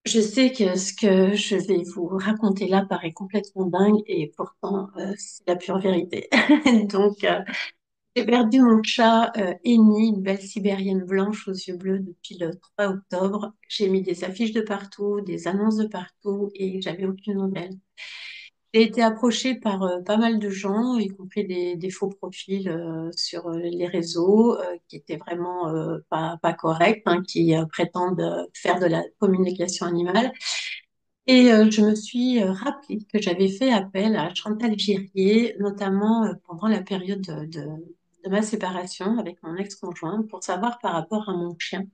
Je sais que ce que je vais vous raconter là paraît complètement dingue et pourtant c'est la pure vérité. Donc j'ai perdu mon chat Amy, une belle sibérienne blanche aux yeux bleus depuis le 3 octobre. J'ai mis des affiches de partout, des annonces de partout et j'avais aucune nouvelle. J'ai été approchée par pas mal de gens, y compris des faux profils sur les réseaux qui étaient vraiment pas corrects, hein, qui prétendent faire de la communication animale. Et je me suis rappelé que j'avais fait appel à Chantal Girier, notamment pendant la période de ma séparation avec mon ex-conjoint, pour savoir par rapport à mon chien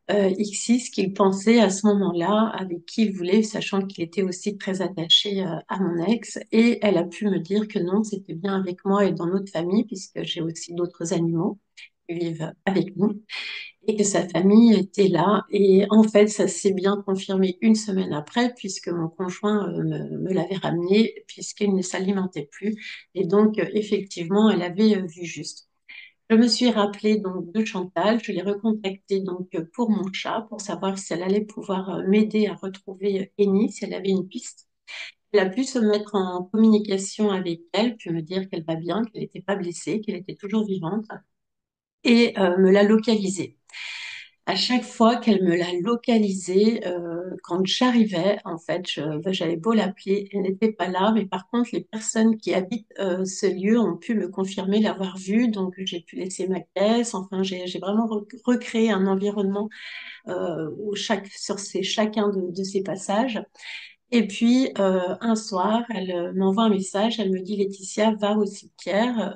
Ixi ce qu'il pensait à ce moment-là, avec qui il voulait, sachant qu'il était aussi très attaché à mon ex. Et elle a pu me dire que non, c'était bien avec moi et dans notre famille, puisque j'ai aussi d'autres animaux qui vivent avec nous et que sa famille était là. Et en fait, ça s'est bien confirmé une semaine après, puisque mon conjoint me l'avait ramené, puisqu'il ne s'alimentait plus. Et donc, effectivement, elle avait vu juste. Je me suis rappelée donc de Chantal, je l'ai recontactée donc pour mon chat, pour savoir si elle allait pouvoir m'aider à retrouver Eni, si elle avait une piste. Elle a pu se mettre en communication avec elle, puis me dire qu'elle va bien, qu'elle n'était pas blessée, qu'elle était toujours vivante, et me l'a localisée. À chaque fois qu'elle me l'a localisée, quand j'arrivais, en fait, j'avais beau l'appeler, elle n'était pas là. Mais par contre, les personnes qui habitent ce lieu ont pu me confirmer l'avoir vue. Donc, j'ai pu laisser ma caisse. Enfin, j'ai vraiment recréé un environnement où chacun de ces passages. Et puis, un soir, elle m'envoie un message. Elle me dit, Laetitia, va au cimetière,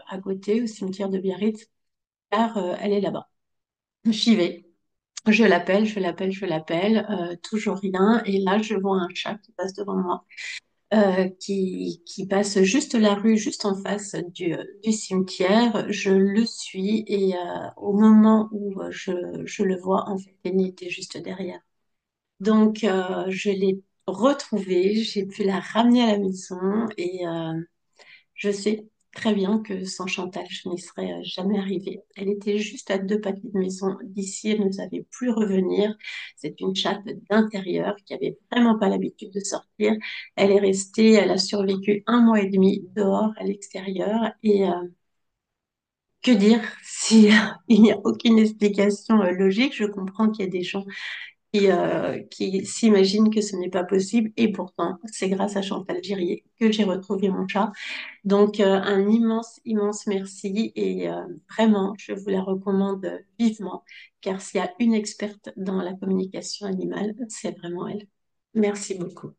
à côté, au cimetière de Biarritz, car elle est là-bas. J'y vais. Je l'appelle, toujours rien. Et là, je vois un chat qui passe devant moi, qui passe juste la rue, juste en face du cimetière. Je le suis et au moment où je le vois, en fait, Penny était juste derrière. Donc, je l'ai retrouvée, j'ai pu la ramener à la maison et je sais très bien que sans Chantal, je n'y serais jamais arrivée. Elle était juste à deux pâtés de maison d'ici, elle ne savait plus revenir. C'est une chatte d'intérieur qui avait vraiment pas l'habitude de sortir. Elle est restée, elle a survécu un mois et demi dehors, à l'extérieur. Et que dire si il n'y a aucune explication logique? Je comprends qu'il y a des gens qui s'imaginent que ce n'est pas possible. Et pourtant, c'est grâce à Chantal Girier que j'ai retrouvé mon chat. Donc, un immense, immense merci et vraiment, je vous la recommande vivement, car s'il y a une experte dans la communication animale, c'est vraiment elle. Merci beaucoup.